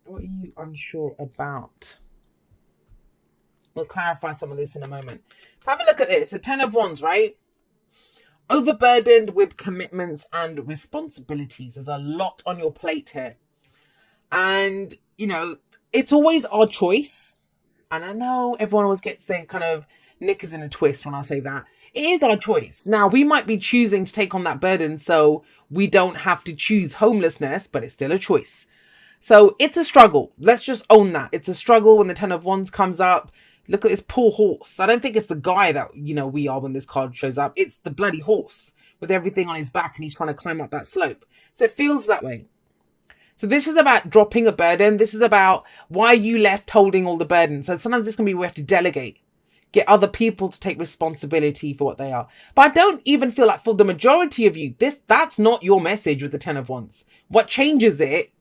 What are you unsure about? We'll clarify some of this in a moment. Have a look at this. The Ten of Wands, right? Overburdened with commitments and responsibilities. There's a lot on your plate here. And, it's always our choice. And I know everyone always gets their kind of knickers in a twist when I say that. It is our choice. Now, we might be choosing to take on that burden so we don't have to choose homelessness, but it's still a choice. So it's a struggle. Let's just own that. It's a struggle when the Ten of Wands comes up. Look at this poor horse. I don't think it's the guy that, we are when this card shows up. It's the bloody horse with everything on his back and he's trying to climb up that slope. So it feels that way. So this is about dropping a burden. This is about why you left holding all the burdens. So sometimes this can be we have to delegate, get other people to take responsibility for what they are. But I don't even feel like for the majority of you, that's not your message with the Ten of Wands. What changes it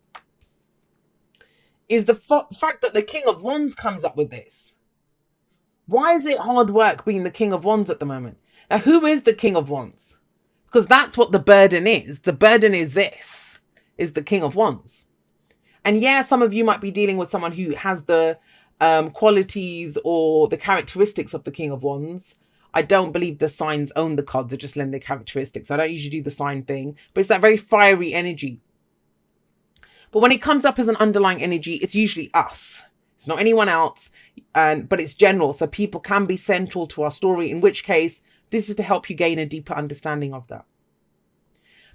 is the fact that the King of Wands comes up with this. Why is it hard work being the King of Wands at the moment? Now, who is the King of Wands? Because that's what the burden is. The burden is this, is the King of Wands. And yeah, some of you might be dealing with someone who has the qualities or the characteristics of the King of Wands. I don't believe the signs own the cards. They just lend their characteristics. I don't usually do the sign thing. But it's that very fiery energy. But when it comes up as an underlying energy, it's usually us. It's not anyone else, but it's general. So people can be central to our story, in which case this is to help you gain a deeper understanding of that.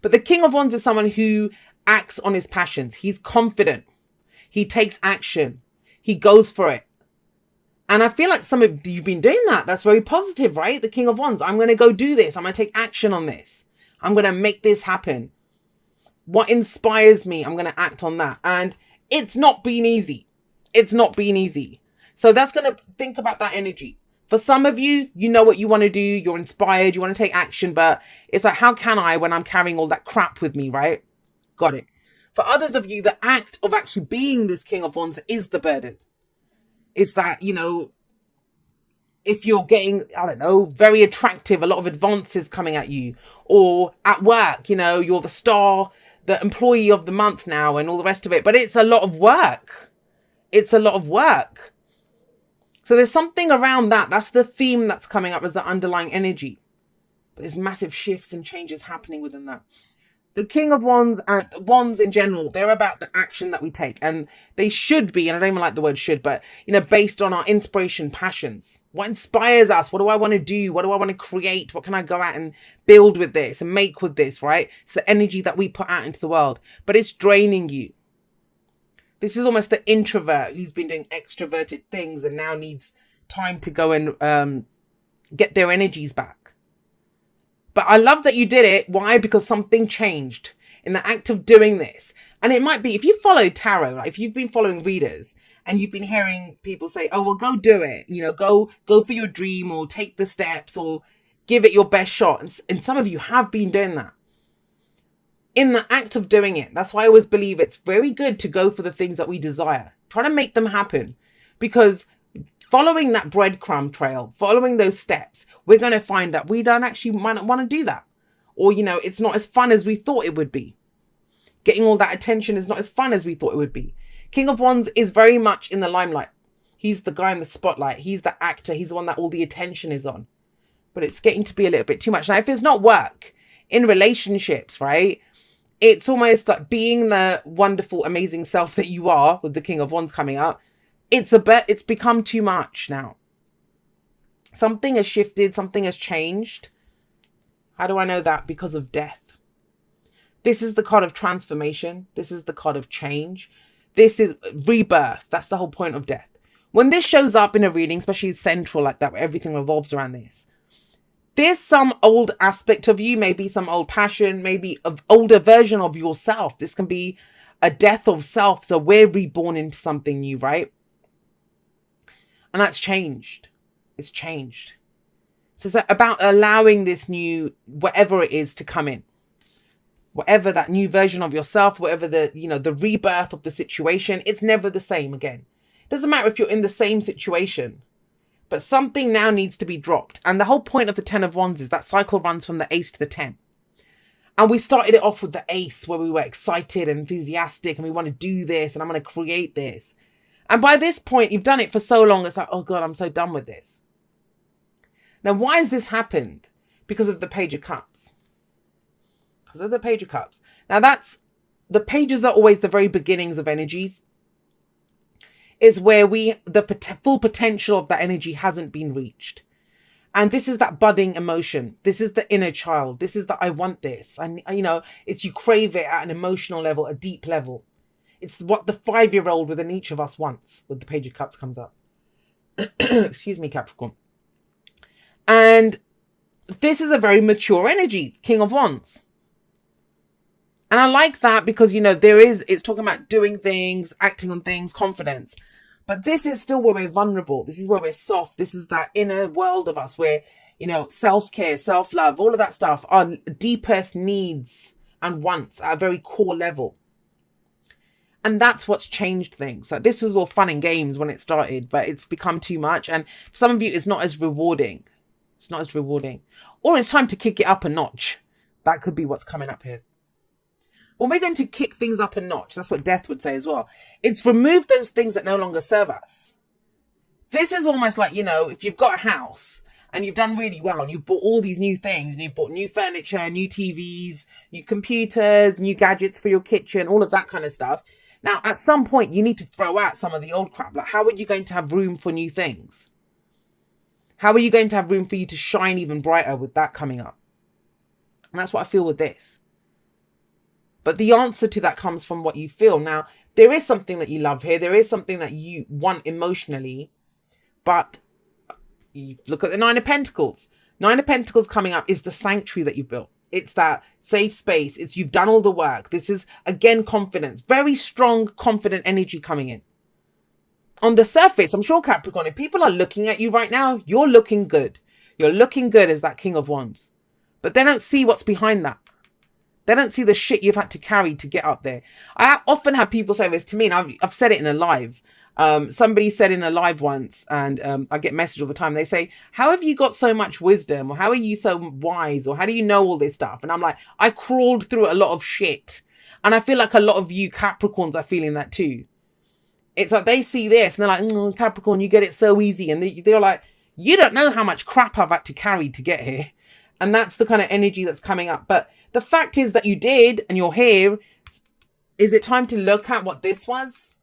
But the King of Wands is someone who acts on his passions. He's confident. He takes action. He goes for it. And I feel like some of you've been doing that. That's very positive, right? The King of Wands. I'm going to go do this. I'm going to take action on this. I'm going to make this happen. What inspires me, I'm going to act on that. And it's not been easy. It's not been easy. So that's going to think about that energy. For some of you, you know what you want to do. You're inspired. You want to take action. But it's like, how can I when I'm carrying all that crap with me, right? Got it. For others of you, the act of actually being this King of Wands is the burden. It's that, if you're getting, I don't know, very attractive, a lot of advances coming at you, or at work, you're the star, the employee of the month now and all the rest of it. But it's a lot of work. It's a lot of work. So there's something around that. That's the theme that's coming up as the underlying energy. But there's massive shifts and changes happening within that. The King of Wands and Wands in general, they're about the action that we take. And they should be, and I don't even like the word should, but, based on our inspiration, passions. What inspires us? What do I want to do? What do I want to create? What can I go out and build with this and make with this, right? It's the energy that we put out into the world. But it's draining you. This is almost the introvert who's been doing extroverted things and now needs time to go and get their energies back. But I love that you did it. Why? Because something changed in the act of doing this. And it might be, if you follow tarot, like if you've been following readers and you've been hearing people say, oh, well, go do it. Go for your dream or take the steps or give it your best shot. And some of you have been doing that. In the act of doing it, that's why I always believe it's very good to go for the things that we desire. Try to make them happen. Because following that breadcrumb trail, following those steps, we're going to find that we don't actually might not want to do that. Or, it's not as fun as we thought it would be. Getting all that attention is not as fun as we thought it would be. King of Wands is very much in the limelight. He's the guy in the spotlight. He's the actor. He's the one that all the attention is on. But it's getting to be a little bit too much. Now, if it's not work in relationships, right? It's almost like being the wonderful, amazing self that you are with the King of Wands coming up. It's become too much now. Something has shifted. Something has changed. How do I know that? Because of death. This is the card of transformation. This is the card of change. This is rebirth. That's the whole point of death. When this shows up in a reading, especially central like that, where everything revolves around this, there's some old aspect of you, maybe some old passion, maybe an older version of yourself. This can be a death of self. So we're reborn into something new, right? And that's changed. It's changed. So it's about allowing this new, whatever it is, to come in. Whatever that new version of yourself, whatever the rebirth of the situation, it's never the same again. It doesn't matter if you're in the same situation. But something now needs to be dropped. And the whole point of the Ten of Wands is that cycle runs from the Ace to the 10. And we started it off with the ace, where we were excited and enthusiastic and we want to do this and I'm going to create this. And by this point, you've done it for so long, it's like, oh God, I'm so done with this. Now, why has this happened? Because of the Page of Cups. Because of the Page of Cups. Now, the pages are always the very beginnings of energies. It's where the full potential of that energy hasn't been reached. And this is that budding emotion. This is the inner child. This is that I want this. And, you know, it's you crave it at an emotional level, a deep level. It's what the 5-year-old within each of us wants when the Page of Cups comes up. Excuse me, Capricorn. And this is a very mature energy, King of Wands. And I like that because, you know, it's talking about doing things, acting on things, confidence. But this is still where we're vulnerable. This is where we're soft. This is that inner world of us where, you know, self-care, self-love, all of that stuff, our deepest needs and wants at a very core level. And that's what's changed things. Like, this was all fun and games when it started, but it's become too much. And for some of you, it's not as rewarding. It's not as rewarding. Or it's time to kick it up a notch. That could be what's coming up here. Well, we're going to kick things up a notch. That's what Death would say as well. It's remove those things that no longer serve us. This is almost like, you know, if you've got a house and you've done really well and you've bought all these new things and you've bought new furniture, new TVs, new computers, new gadgets for your kitchen, all of that kind of stuff. Now, at some point, you need to throw out some of the old crap. Like, how are you going to have room for new things? How are you going to have room for you to shine even brighter with that coming up? And that's what I feel with this. But the answer to that comes from what you feel. Now, there is something that you love here. There is something that you want emotionally. But you look at the Nine of Pentacles. Nine of Pentacles coming up is the sanctuary that you built. It's that safe space. It's you've done all the work. This is, again, confidence. Very strong, confident energy coming in. On the surface, I'm sure, Capricorn, if people are looking at you right now, you're looking good. You're looking good as that King of Wands. But they don't see what's behind that. They don't see the shit you've had to carry to get up there. I often have people say this to me, and I've said it in a live. Somebody said in a live once, and I get messages all the time. They say, how have you got so much wisdom? Or how are you so wise? Or how do you know all this stuff? And I'm like, I crawled through a lot of shit. And I feel like a lot of you Capricorns are feeling that too. It's like they see this and they're like, oh, Capricorn, you get it so easy. And they're like, you don't know how much crap I've had to carry to get here. And that's the kind of energy that's coming up. But the fact is that you did and you're here. Is it time to look at what this was?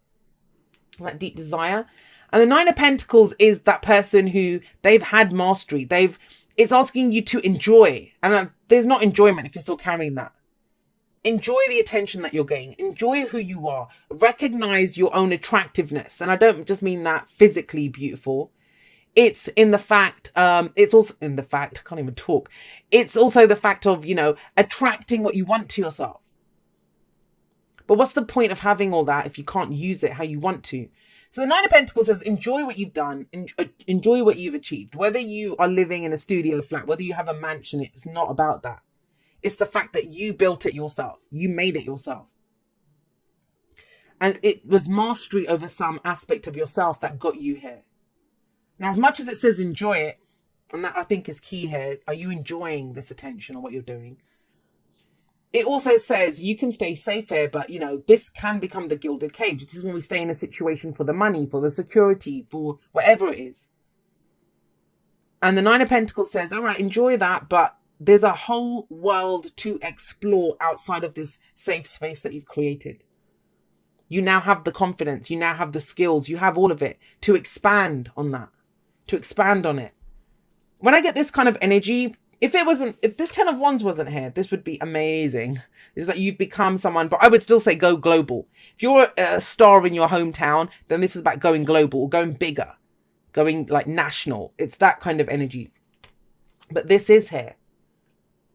That deep desire. And the Nine of Pentacles is that person who they've had mastery. It's asking you to enjoy. And there's not enjoyment if you're still carrying that. Enjoy the attention that you're getting. Enjoy who you are. Recognize your own attractiveness. And I don't just mean that physically beautiful. It's in the fact, it's also in the fact, I can't even talk. It's also the fact of, you know, attracting what you want to yourself. But what's the point of having all that if you can't use it how you want to? So the Nine of Pentacles says, enjoy what you've done. Enjoy what you've achieved. Whether you are living in a studio flat, whether you have a mansion, it's not about that. It's the fact that you built it yourself. You made it yourself. And it was mastery over some aspect of yourself that got you here. Now, as much as it says enjoy it, and that I think is key here, are you enjoying this attention or what you're doing? It also says you can stay safe here, but, you know, this can become the gilded cage. This is when we stay in a situation for the money, for the security, for whatever it is. And the Nine of Pentacles says, all right, enjoy that, but there's a whole world to explore outside of this safe space that you've created. You now have the confidence. You now have the skills. You have all of it to expand on that, to expand on it. When I get this kind of energy, if this 10 of Wands wasn't here, this would be amazing. It's like you've become someone, but I would still say go global. If you're a star in your hometown, then this is about going global, going bigger, going like national. It's that kind of energy. But this is here.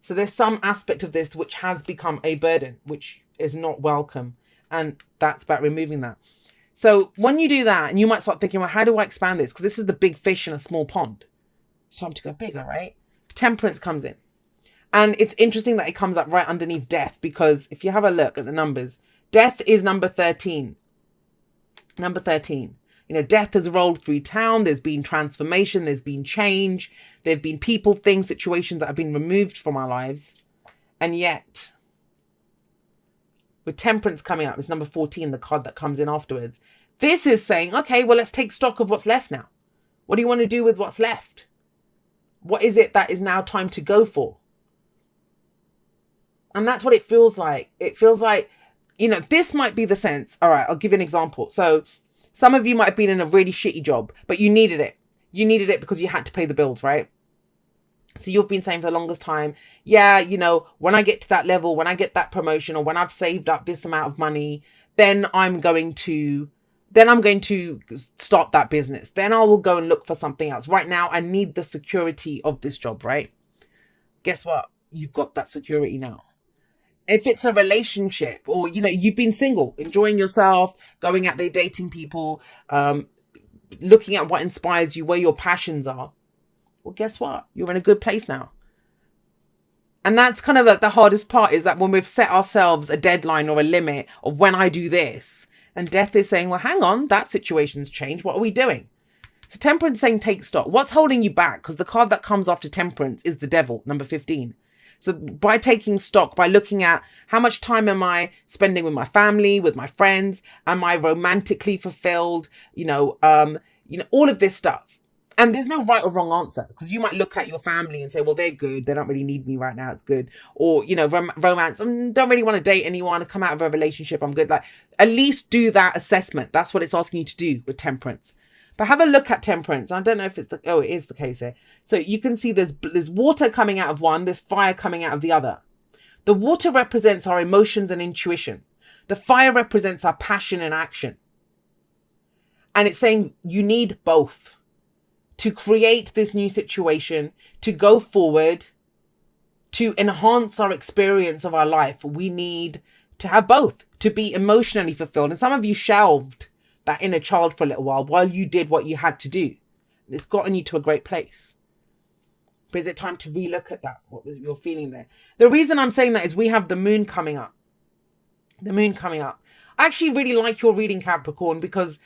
So there's some aspect of this which has become a burden, which is not welcome. And that's about removing that. So when you do that, and you might start thinking, well, how do I expand this? Because this is the big fish in a small pond. It's time to go bigger, right? Temperance comes in. And it's interesting that it comes up right underneath death, because if you have a look at the numbers, death is number 13. Number 13. You know, death has rolled through town. There's been transformation. There's been change. There have been people, things, situations that have been removed from our lives. And yet, with Temperance coming up, it's number 14, the card that comes in afterwards. This is saying, okay, well, let's take stock of what's left now. What do you want to do with what's left? What is it that is now time to go for? And that's what it feels like. It feels like, you know, this might be the sense. All right, I'll give you an example. So some of you might have been in a really shitty job, but you needed it. You needed it because you had to pay the bills, right? So you've been saying for the longest time, yeah, you know, when I get to that level, when I get that promotion, or when I've saved up this amount of money, then I'm going to start that business. Then I will go and look for something else. Right now, I need the security of this job, right? Guess what? You've got that security now. If it's a relationship, or, you know, you've been single, enjoying yourself, going out there, dating people, looking at what inspires you, where your passions are, well, guess what? You're in a good place now. And that's kind of like the hardest part, is that when we've set ourselves a deadline or a limit of when I do this, and death is saying, well, hang on, that situation's changed. What are we doing? So Temperance saying, take stock. What's holding you back? Because the card that comes after Temperance is the Devil, number 15. So by taking stock, by looking at how much time am I spending with my family, with my friends, am I romantically fulfilled? You know, all of this stuff. And there's no right or wrong answer, because you might look at your family and say, well, they're good. They don't really need me right now. It's good. Or, you know, romance. I don't really want to date anyone. Come out of a relationship. I'm good. Like, at least do that assessment. That's what it's asking you to do with Temperance. But have a look at Temperance. I don't know if it's it is the case here. So you can see there's water coming out of one. There's fire coming out of the other. The water represents our emotions and intuition. The fire represents our passion and action. And it's saying you need both to create this new situation, to go forward, to enhance our experience of our life. We need to have both to be emotionally fulfilled. And some of you shelved that inner child for a little while you did what you had to do. It's gotten you to a great place. But is it time to relook at that? What was your feeling there? The reason I'm saying that is we have the moon coming up. The moon coming up. I actually really like your reading, Capricorn, because,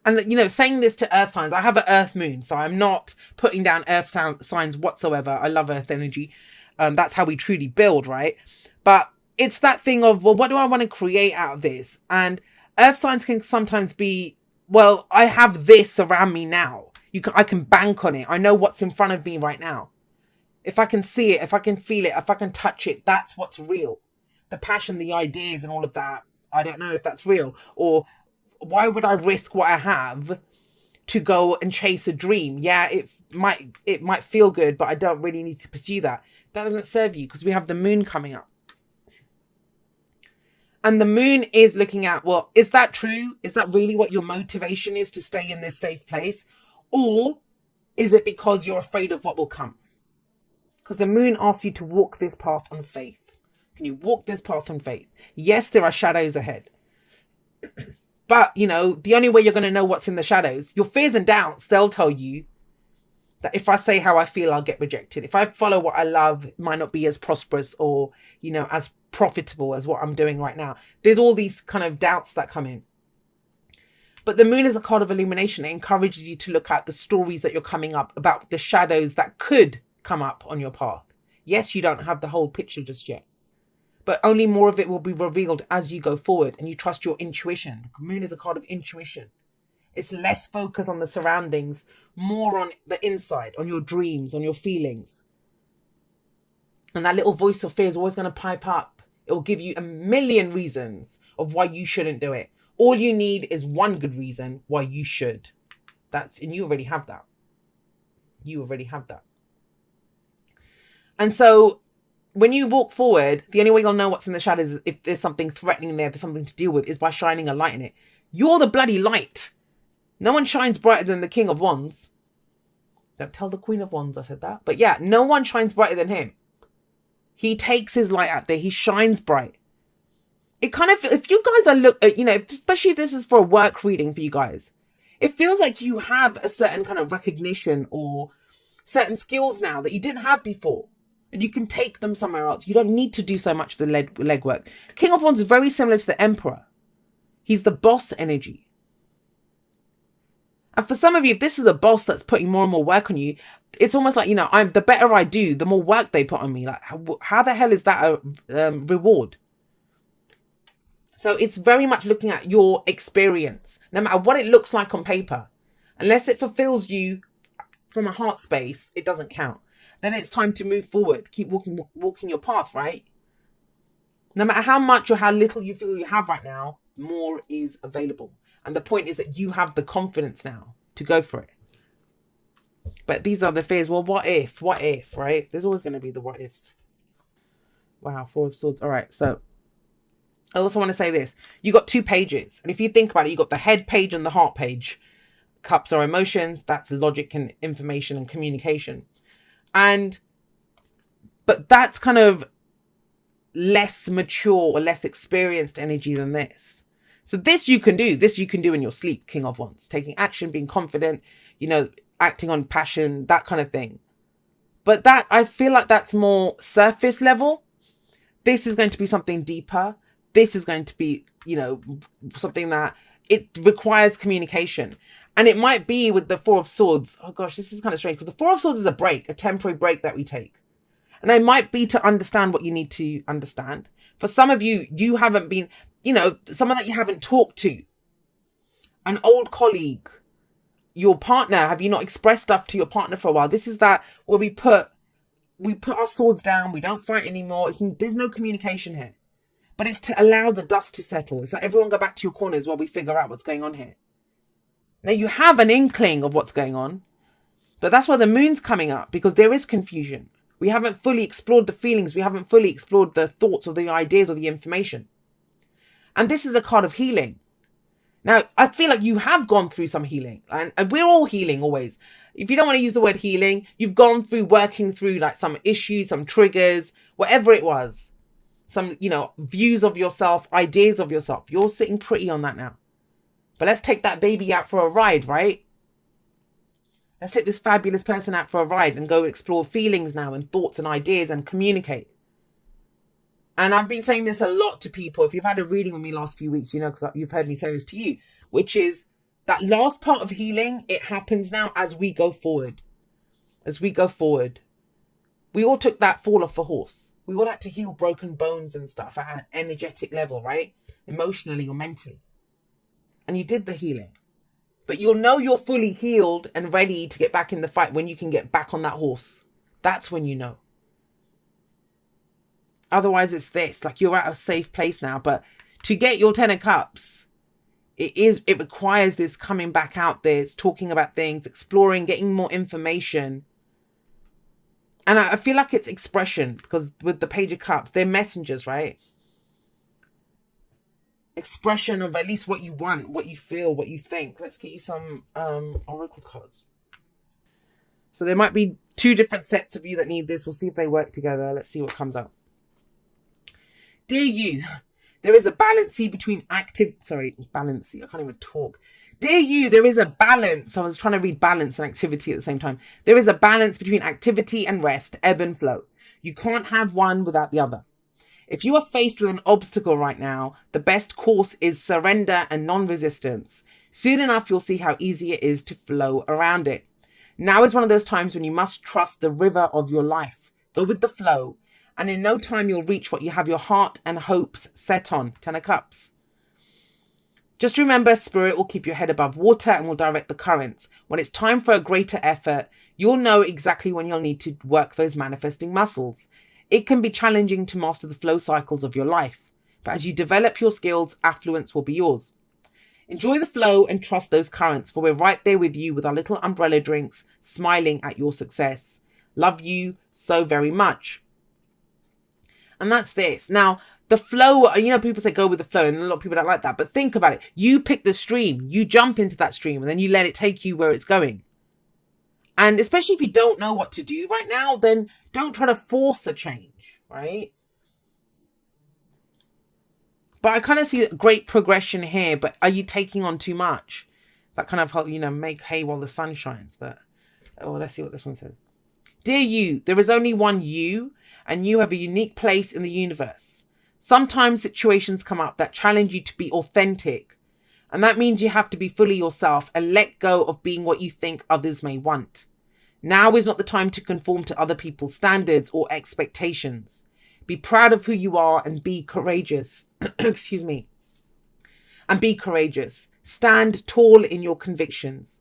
and you know, saying this to earth signs, I have an earth moon, so I'm not putting down earth signs whatsoever. I love earth energy. That's how we truly build, right? But it's that thing of, well, what do I want to create out of this? And earth signs can sometimes be, well, I have this around me now. I can bank on it. I know what's in front of me right now. If I can see it, if I can feel it, if I can touch it, that's what's real. The passion, the ideas and all of that, I don't know if that's real. Or why would I risk what I have to go and chase a dream? Yeah, it might feel good, but I don't really need to pursue that. That doesn't serve you, because we have the moon coming up. And the moon is looking at, well, is that true? Is that really what your motivation is, to stay in this safe place? Or is it because you're afraid of what will come? Because the moon asks you to walk this path on faith. Can you walk this path on faith? Yes, there are shadows ahead. But, you know, the only way you're going to know what's in the shadows, your fears and doubts, they'll tell you that if I say how I feel, I'll get rejected. If I follow what I love, it might not be as prosperous or, you know, as profitable as what I'm doing right now. There's all these kind of doubts that come in. But the moon is a card of illumination. It encourages you to look at the stories that you're coming up, about the shadows that could come up on your path. Yes, you don't have the whole picture just yet, but only more of it will be revealed as you go forward and you trust your intuition. The moon is a card of intuition. It's less focused on the surroundings, more on the inside, on your dreams, on your feelings. And that little voice of fear is always going to pipe up. It will give you a million reasons of why you shouldn't do it. All you need is one good reason why you should. And you already have that. You already have that. And so when you walk forward, the only way you'll know what's in the shadows is if there's something threatening there, there's something to deal with, is by shining a light in it. You're the bloody light. No one shines brighter than the King of Wands. Don't tell the Queen of Wands I said that. But yeah, no one shines brighter than him. He takes his light out there. He shines bright. It kind of, if you guys are you know, especially if this is for a work reading for you guys, it feels like you have a certain kind of recognition or certain skills now that you didn't have before. And you can take them somewhere else. You don't need to do so much of the legwork. King of Wands is very similar to the Emperor. He's the boss energy. And for some of you, if this is a boss that's putting more and more work on you, it's almost like, I'm the better I do, the more work they put on me. Like, how the hell is that a reward? So it's very much looking at your experience, no matter what it looks like on paper. Unless it fulfills you from a heart space, it doesn't count. Then it's time to move forward. Keep walking your path, right? No matter how much or how little you feel you have right now, more is available. And the point is that you have the confidence now to go for it. But these are the fears. Well, what if, right? There's always going to be the what ifs. Wow, Four of Swords. All right, so I also want to say this. You got 2 pages. And if you think about it, you got the head page and the heart page. Cups are emotions. That's logic and information and communication. But that's kind of less mature or less experienced energy than this. So this you can do. This you can do in your sleep, King of Wands. Taking action, being confident, acting on passion, that kind of thing. But that, I feel like that's more surface level. This is going to be something deeper. This is going to be, something that it requires communication. And it might be with the Four of Swords. Oh gosh, this is kind of strange because the Four of Swords is a break, a temporary break that we take. And it might be to understand what you need to understand. For some of you, you haven't been, someone that you haven't talked to, an old colleague, your partner. Have you not expressed stuff to your partner for a while? This is that where we put our swords down. We don't fight anymore. There's no communication here. But it's to allow the dust to settle. It's like everyone go back to your corners while we figure out what's going on here. Now you have an inkling of what's going on, but that's why the moon's coming up, because there is confusion. We haven't fully explored the feelings. We haven't fully explored the thoughts or the ideas or the information. And this is a card of healing. Now, I feel like you have gone through some healing, and we're all healing always. If you don't want to use the word healing, you've gone through working through like some issues, some triggers, whatever it was. Some, views of yourself, ideas of yourself. You're sitting pretty on that now. But let's take that baby out for a ride, right? Let's take this fabulous person out for a ride and go explore feelings now and thoughts and ideas and communicate. And I've been saying this a lot to people. If you've had a reading with me last few weeks, because you've heard me say this to you, which is that last part of healing, it happens now as we go forward. As we go forward. We all took that fall off a horse. We all had to heal broken bones and stuff at an energetic level, right? Emotionally or mentally. And you did the healing. But you'll know you're fully healed and ready to get back in the fight when you can get back on that horse. That's when you know. Otherwise, it's this. Like, you're at a safe place now. But to get your 10 of Cups, it requires this coming back out there. It's talking about things, exploring, getting more information. And I feel like it's expression, because with the Page of Cups, they're messengers, right? Expression of at least what you want, what you feel, what you think. Let's get you some oracle cards. So there might be 2 different sets of you that need this. We'll see if they work together. Let's see what comes out. Dear you, there is a balance between I can't even talk. Dear you, there is a balance. I was trying to read balance and activity at the same time. There is a balance between activity and rest, ebb and flow. You can't have one without the other. If you are faced with an obstacle right now, the best course is surrender and non-resistance. Soon enough, you'll see how easy it is to flow around it. Now is one of those times when you must trust the river of your life. Go with the flow, and in no time you'll reach what you have your heart and hopes set on. 10 of Cups. Just remember, Spirit will keep your head above water and will direct the currents. When it's time for a greater effort, you'll know exactly when you'll need to work those manifesting muscles. It can be challenging to master the flow cycles of your life, but as you develop your skills, affluence will be yours. Enjoy the flow and trust those currents, for we're right there with you with our little umbrella drinks, smiling at your success. Love you so very much. And that's this. Now, the flow, people say go with the flow, and a lot of people don't like that. But think about it. You pick the stream. You jump into that stream, and then you let it take you where it's going. And especially if you don't know what to do right now, then don't try to force a change, right? But I kind of see great progression here. But are you taking on too much? That kind of, make hay while the sun shines. But, let's see what this one says. Dear you, there is only one you, and you have a unique place in the universe. Sometimes situations come up that challenge you to be authentic And that means you have to be fully yourself and let go of being what you think others may want. Now is not the time to conform to other people's standards or expectations. Be proud of who you are and be courageous. Excuse me. And be courageous. Stand tall in your convictions.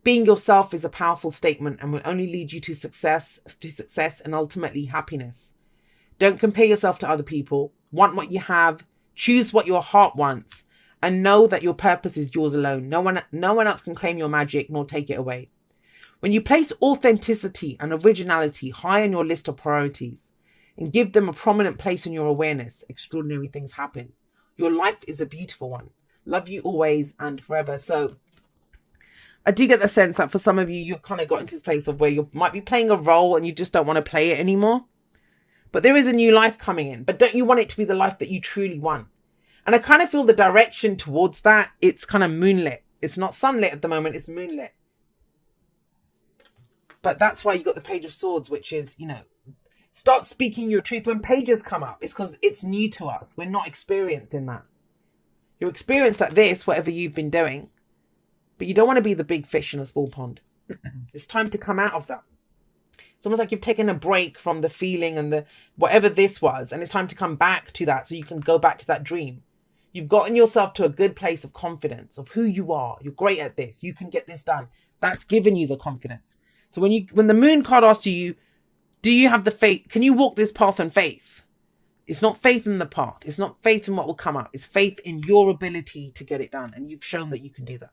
Being yourself is a powerful statement and will only lead you to success and ultimately happiness. Don't compare yourself to other people. Want what you have. Choose what your heart wants. And know that your purpose is yours alone. No one else can claim your magic nor take it away. When you place authenticity and originality high on your list of priorities and give them a prominent place in your awareness, extraordinary things happen. Your life is a beautiful one. Love you always and forever. So I do get the sense that for some of you, you've kind of got into this place of where you might be playing a role and you just don't want to play it anymore. But there is a new life coming in. But don't you want it to be the life that you truly want? And I kind of feel the direction towards that. It's kind of moonlit. It's not sunlit at the moment. It's moonlit. But that's why you got the Page of Swords, which is, you know, start speaking your truth. When pages come up, it's because it's new to us. We're not experienced in that. You're experienced at this, whatever you've been doing. But you don't want to be the big fish in a small pond. It's time to come out of that. It's almost like you've taken a break from the feeling and the whatever this was. And it's time to come back to that so you can go back to that dream. You've gotten yourself to a good place of confidence of who you are. You're great at this. You can get this done. That's given you the confidence. So when the moon card asks you, do you have the faith? Can you walk this path in faith? It's not faith in the path. It's not faith in what will come up. It's faith in your ability to get it done. And you've shown that you can do that.